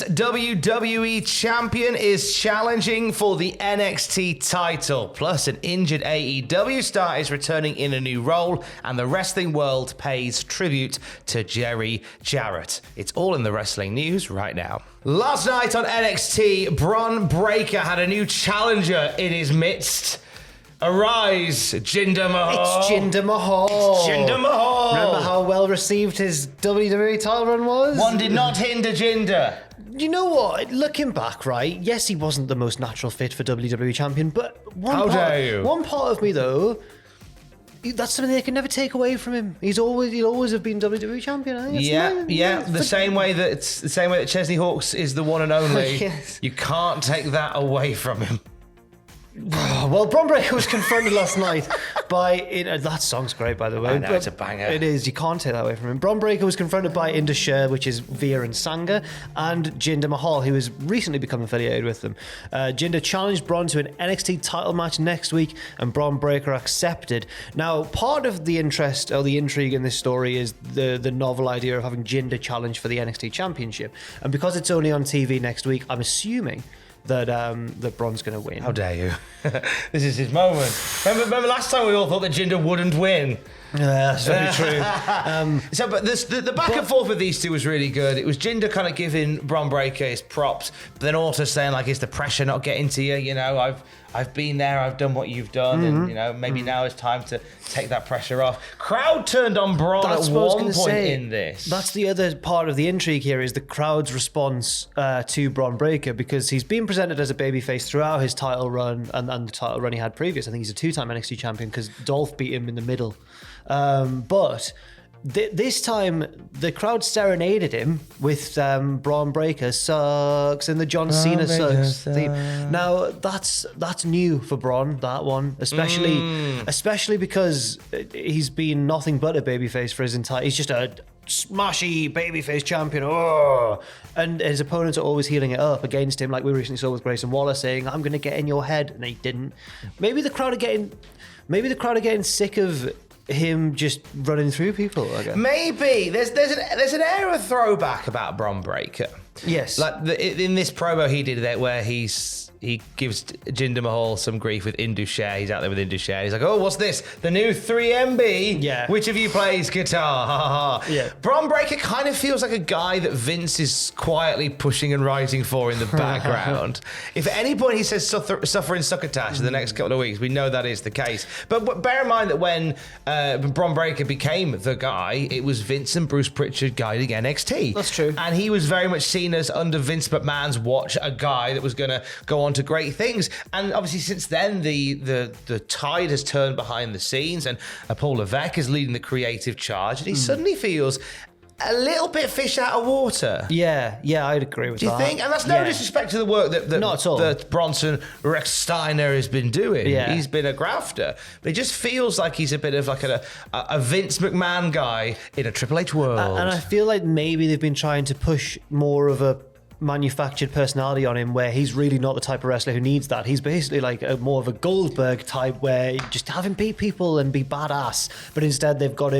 ex-WWE champion is challenging for the NXT title. Plus, an injured AEW star is returning in a new role, and the wrestling world pays tribute to Jerry Jarrett. It's all in the wrestling news right now. Last night on NXT, Bron Breakker had a new challenger in his midst. Arise, Jinder Mahal. It's Jinder Mahal. It's Jinder Mahal. Remember how well received his WWE title run was? One did not hinder Jinder. You know what? Looking back, right? Yes, he wasn't the most natural fit for WWE champion, but one part of me though, that's something they can never take away from him. He'll always have been WWE champion. I think The same way that Chesney Hawkes is the one and only. Yes. You can't take that away from him. Well, Bron Breakker was confronted last night by... that song's great, by the way. I know, it's a banger. It is. You can't take that away from him. Bron Breakker was confronted by Indus, which is Veer and Sangha, and Jinder Mahal, who has recently become affiliated with them. Jinder challenged Bron to an NXT title match next week, and Bron Breakker accepted. Now, part of the interest or the intrigue in this story is the novel idea of having Jinder challenge for the NXT championship. And because it's only on TV next week, I'm assuming that Bron's going to win. How dare you? This is his moment. Remember last time we all thought that Jinder wouldn't win? Yeah, that's very true. But the back and forth with these two was really good. It was Jinder kind of giving Bron Breakker his props, but then also saying, like, is the pressure not getting to you? You know, I've been there, I've done what you've done, and, you know, maybe now it's time to take that pressure off. Crowd turned on Bron at one point in this. That's the other part of the intrigue here, is the crowd's response to Bron Breakker, because he's been presented as a babyface throughout his title run and the title run he had previous. I think he's a two-time NXT champion because Dolph beat him in the middle. But this time, the crowd serenaded him with Bron Breakker sucks and the John Cena sucks theme. Now, that's new for Bron, that one, especially because he's been nothing but a babyface for his entire... He's just a smashy babyface champion. Oh! And his opponents are always healing it up against him, like we recently saw with Grayson Waller saying, I'm going to get in your head, and he didn't. Maybe the crowd are getting sick of him just running through people again. Maybe there's an air of throwback about Bron Breakker. Yes, like in this promo he did that where he gives Jinder Mahal some grief with Indus. He's out there with Indus. He's like, oh, what's this? The new 3MB? Yeah. Which of you plays guitar? Ha ha ha. Yeah. Bron Breakker kind of feels like a guy that Vince is quietly pushing and writing for in the background. If at any point he says suffering succotash in the next couple of weeks, we know that is the case. But bear in mind that when Bron Breakker became the guy, it was Vince and Bruce Pritchard guiding NXT. That's true. And he was very much seen as, under Vince McMahon's watch, a guy that was going to go on to great things. And obviously since then the tide has turned behind the scenes, and Paul Levesque is leading the creative charge, and he suddenly feels a little bit fish out of water. Yeah, I'd agree with that. Do you think? And that's no disrespect to the work that Not at all. that Bronson Rex Steiner has been doing. Yeah. He's been a grafter, but it just feels like he's a bit of like a Vince McMahon guy in a Triple H world. And I feel like maybe they've been trying to push more of a manufactured personality on him, where he's really not the type of wrestler who needs that. He's basically like more of a Goldberg type, where you just have him beat people and be badass. But instead they had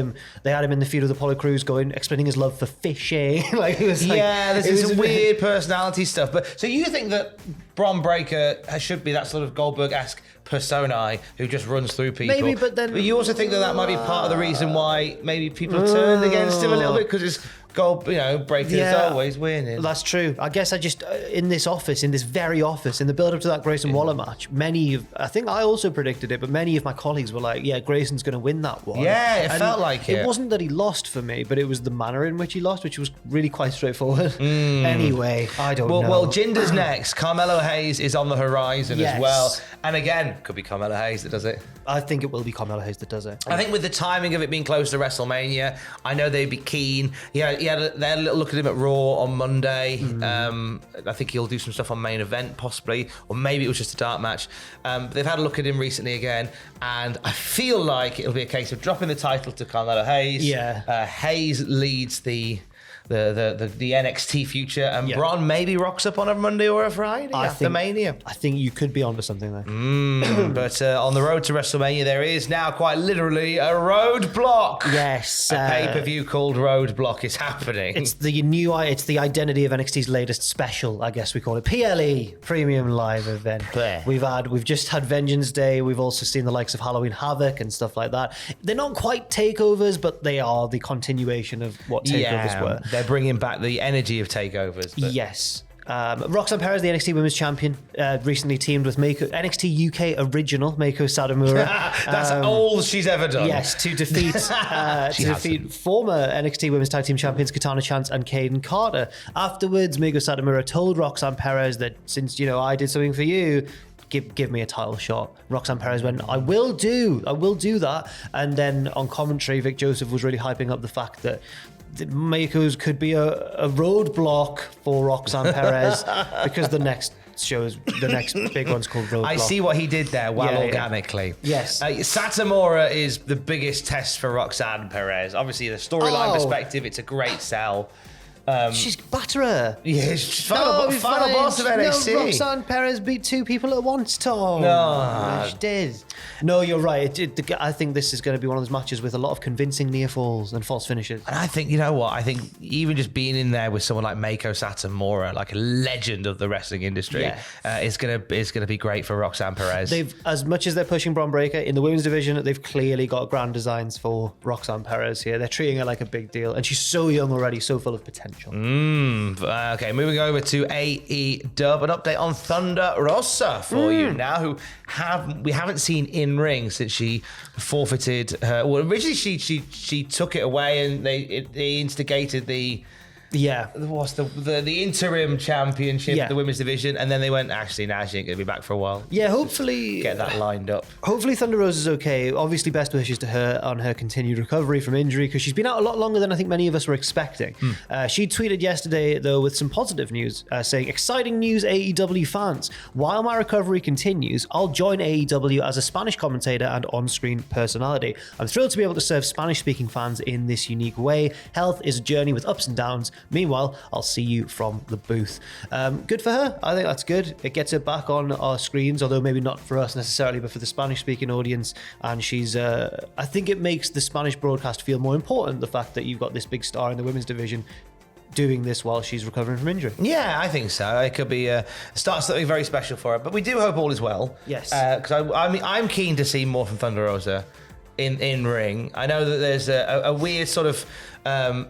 him in the feud with Apollo Crews explaining his love for fishing. There's some weird personality stuff. But so you think that Bron Breakker should be that sort of Goldberg-esque persona who just runs through people? Maybe, but you also think that might be part of the reason why maybe people have turned against him a little bit, because it's Breakker is always winning. That's true. I guess I just, in this very office, in the build-up to that Grayson Waller match, I think I also predicted it, but many of my colleagues were like, yeah, Grayson's going to win that one. Yeah, it felt like it. It wasn't that he lost for me, but it was the manner in which he lost, which was really quite straightforward. Anyway, I don't know. Well, Jinder's next. Carmelo Hayes is on the horizon as well. And again, could be Carmelo Hayes that does it. I think it will be Carmelo Hayes that does it. I think with the timing of it being close to WrestleMania, I know they'd be keen. Yeah, they had a little look at him at Raw on Monday. I think he'll do some stuff on Main Event possibly, or maybe it was just a dark match. They've had a look at him recently again, and I feel like it'll be a case of dropping the title to Carmelo Hayes. Yeah. Hayes leads the the NXT future, and Bron maybe rocks up on a Monday or a Friday after Mania. I think you could be onto something there. But on the road to WrestleMania, there is now quite literally a roadblock. Yes, a pay-per-view called Roadblock is happening. It's the identity of NXT's latest special, I guess we call it, PLE, Premium Live Event. We've just had Vengeance Day. We've also seen the likes of Halloween Havoc and stuff like that. They're not quite takeovers, but they are the continuation of what takeovers were. They're bringing back the energy of takeovers. But... Yes. Roxanne Perez, the NXT Women's Champion, recently teamed with NXT UK original Meiko Satomura. That's all she's ever done. Yes, to defeat former NXT Women's Tag Team Champions Katana Chance and Kaden Carter. Afterwards, Meiko Satomura told Roxanne Perez that since I did something for you, give me a title shot. Roxanne Perez went, I will do that. And then on commentary, Vic Joseph was really hyping up the fact that Meiko's could be a roadblock for Roxanne Perez because the next big one's called Roadblock. I see what he did there organically. Yes. Satomura is the biggest test for Roxanne Perez. Obviously, the storyline perspective, it's a great sell. She's batterer. Yeah, she's final boss of NXT. No, Roxanne Perez beat two people at once, Tom. No. She did. No, you're right. I think this is going to be one of those matches with a lot of convincing near falls and false finishes. And I think, you know what? I think even just being in there with someone like Meiko Satomura, like a legend of the wrestling industry, is going to be great for Roxanne Perez. As much as they're pushing Bron Breakker in the women's division, they've clearly got grand designs for Roxanne Perez here. They're treating her like a big deal, and she's so young already, so full of potential. Okay, moving over to AEW, an update on Thunder Rosa for you now, who we haven't seen in ring since she forfeited her. Well, originally she took it away, and they instigated the interim championship of the women's division, and then they went, actually, now she ain't going to be back for a while. Yeah, hopefully... Get that lined up. Hopefully Thunder Rosa's okay. Obviously, best wishes to her on her continued recovery from injury, because she's been out a lot longer than I think many of us were expecting. She tweeted yesterday, though, with some positive news, saying, exciting news, AEW fans. While my recovery continues, I'll join AEW as a Spanish commentator and on-screen personality. I'm thrilled to be able to serve Spanish-speaking fans in this unique way. Health is a journey with ups and downs. Meanwhile, I'll see you from the booth. Good for her. I think that's good. It gets her back on our screens, although maybe not for us necessarily, but for the Spanish-speaking audience. And she's, I think it makes the Spanish broadcast feel more important, the fact that you've got this big star in the women's division doing this while she's recovering from injury. Yeah, I think so. It could be start something very special for her. But we do hope all is well. Yes. Because I'm keen to see more from Thunder Rosa in ring. I know that there's a weird sort of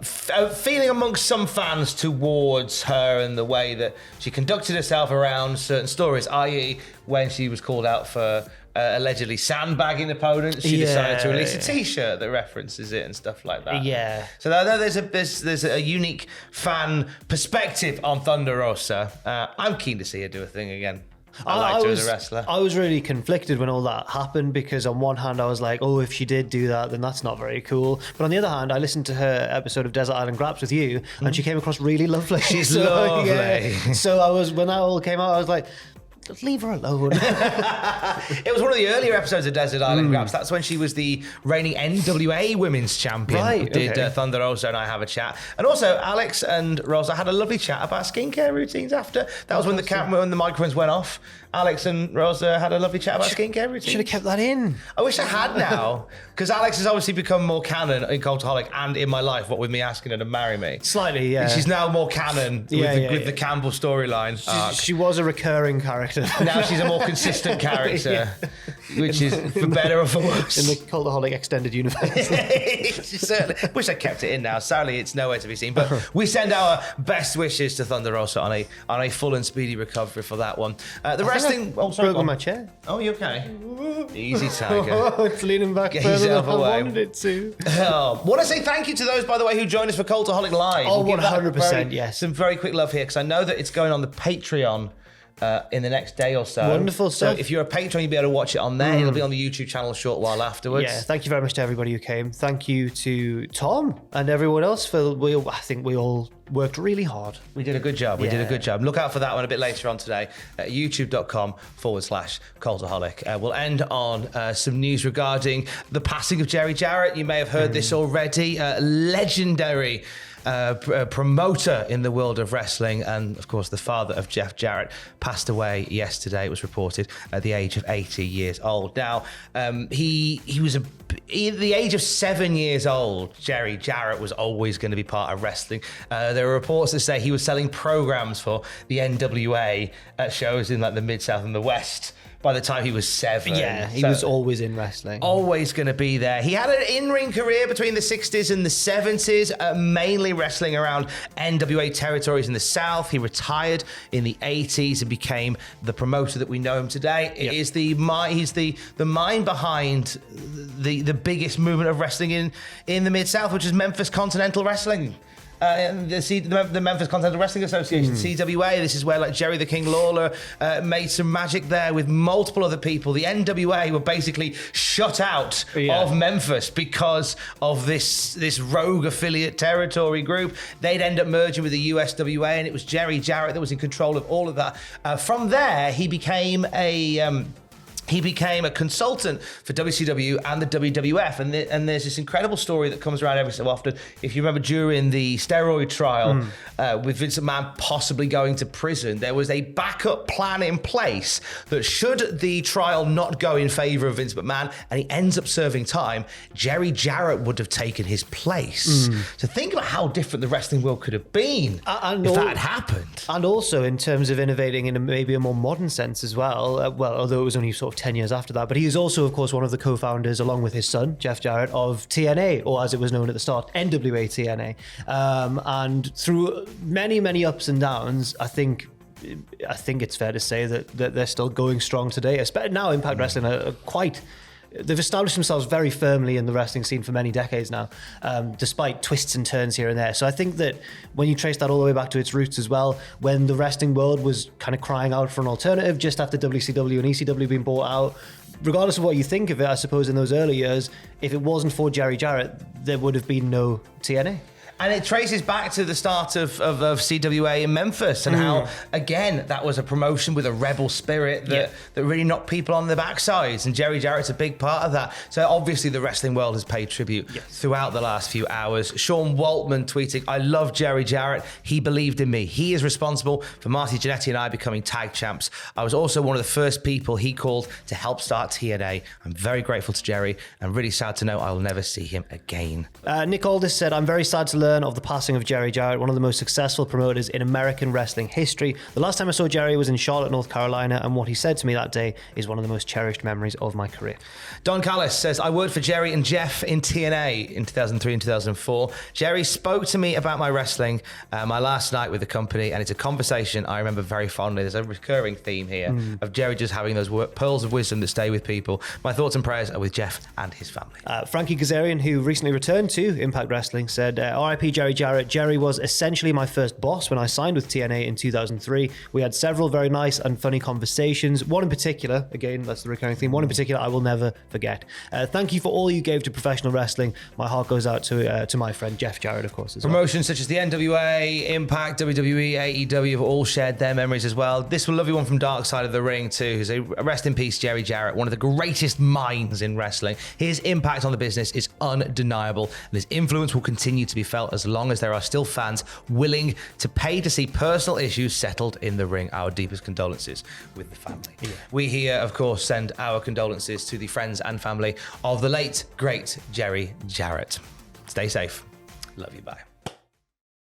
feeling amongst some fans towards her and the way that she conducted herself around certain stories, i.e. when she was called out for allegedly sandbagging opponents, she decided to release a t-shirt that references it and stuff like that. Yeah. So I know there's a unique fan perspective on Thunder Rosa. I'm keen to see her do a thing again. I liked her as a wrestler. I was really conflicted when all that happened, because on one hand I was like, oh, if she did do that, then that's not very cool. But on the other hand, I listened to her episode of Desert Island Graps with you, and she came across really lovely. She's lovely. Yeah. So when that all came out, I was like, leave her alone. It was one of the earlier episodes of Desert Island Graps. That's when she was the reigning NWA Women's Champion. Right, Did Thunder Rosa and I have a chat. And also, Alex and Rosa had a lovely chat about skincare routines after. That was when the microphones went off. Alex and Rosa had a lovely chat about skincare routines. Should have kept that in. I wish I had now, because Alex has obviously become more canon in Cultaholic and in my life, what with me asking her to marry me. Slightly, yeah. She's now more canon with the Campbell storyline. She was a recurring character. Now she's a more consistent character, which is for better or for worse. In the Cultaholic extended universe. Certainly. Wish I kept it in now. Sadly, it's nowhere to be seen. But we send our best wishes to Thunder Rosa on a full and speedy recovery for that one. The wrestling... broke on my chair. Oh, you okay? Easy, Tiger. It's leaning back Get further yourself than I away. wanted it to. Want to say thank you to those, by the way, who joined us for Cultaholic Live. Oh, We'll give that 100%, yes. Some very quick love here, because I know that it's going on the Patreon in the next day or so. Wonderful stuff. So if you're a patron, you'll be able to watch it on there. It'll be on the YouTube channel a short while afterwards. Yeah, thank you very much to everybody who came. Thank you to Tom and everyone else I think we all worked really hard. We did a good job. We did a good job. Look out for that one a bit later on today at youtube.com/Cultaholic. We'll end on some news regarding the passing of Jerry Jarrett. You may have heard this already. Legendary promoter in the world of wrestling, and of course the father of Jeff Jarrett, passed away yesterday. It was reported at the age of 80 years old. Now, he was at the age of 7 years old, Jerry Jarrett was always going to be part of wrestling. There are reports that say he was selling programs for the NWA at shows in like the Mid-South and the West by the time he was 7. Yeah, he was always in wrestling. Always going to be there. He had an in-ring career between the 60s and the 70s, mainly wrestling around NWA territories in the South. He retired in the 80s and became the promoter that we know him today. Yep. He's the mind behind the biggest movement of wrestling in the Mid-South, which is Memphis Continental Wrestling. The Memphis Continental Wrestling Association, CWA. This is where like Jerry the King Lawler made some magic there with multiple other people. The NWA were basically shut out of Memphis because of this rogue affiliate territory group. They'd end up merging with the USWA, and it was Jerry Jarrett that was in control of all of that. From there, he became a consultant for WCW and the WWF, and there's this incredible story that comes around every so often. If you remember, during the steroid trial with Vince McMahon possibly going to prison, there was a backup plan in place that should the trial not go in favor of Vince McMahon and he ends up serving time, Jerry Jarrett would have taken his place. So think about how different the wrestling world could have been if that had happened. And also in terms of innovating in maybe a more modern sense as well, although it was only sort of 10 years after that. But he is also, of course, one of the co-founders, along with his son, Jeff Jarrett, of TNA, or as it was known at the start, NWA TNA. And through many, many ups and downs, I think it's fair to say that they're still going strong today. Especially now, Impact Wrestling are quite... They've established themselves very firmly in the wrestling scene for many decades now, despite twists and turns here and there. So I think that when you trace that all the way back to its roots as well, when the wrestling world was kind of crying out for an alternative just after WCW and ECW being bought out, regardless of what you think of it, I suppose in those early years, if it wasn't for Jerry Jarrett, there would have been no TNA. And it traces back to the start of CWA in Memphis and how, again, that was a promotion with a rebel spirit that really knocked people on the backsides. And Jerry Jarrett's a big part of that. So obviously the wrestling world has paid tribute throughout the last few hours. Sean Waltman tweeting, "I love Jerry Jarrett. He believed in me. He is responsible for Marty Jannetty and I becoming tag champs. I was also one of the first people he called to help start TNA. I'm very grateful to Jerry and really sad to know I will never see him again." Nick Aldis said, "I'm very sad to learn of the passing of Jerry Jarrett, one of the most successful promoters in American wrestling history. The last time I saw Jerry was in Charlotte, North Carolina, and what he said to me that day is one of the most cherished memories of my career." Don Callis says, "I worked for Jerry and Jeff in TNA in 2003 and 2004. Jerry spoke to me about my wrestling, my last night with the company, and it's a conversation I remember very fondly." There's a recurring theme here of Jerry just having those pearls of wisdom that stay with people. My thoughts and prayers are with Jeff and his family. Frankie Kazarian, who recently returned to Impact Wrestling, said, "RIP Jerry Jarrett. Jerry was essentially my first boss when I signed with TNA in 2003. We had several very nice and funny conversations. One in particular, again, that's the recurring theme, one in particular I will never forget. Thank you for all you gave to professional wrestling. My heart goes out to my friend Jeff Jarrett, of course, as well." Promotions such as the NWA, Impact, WWE, AEW have all shared their memories as well. This lovely one from Dark Side of the Ring too, who's a rest in peace Jerry Jarrett, one of the greatest minds in wrestling. His impact on the business is undeniable, and his influence will continue to be felt as long as there are still fans willing to pay to see personal issues settled in the ring. Our deepest condolences with the family. We here, of course, send our condolences to the friends and family of the late, great Jerry Jarrett. Stay safe. Love you. Bye.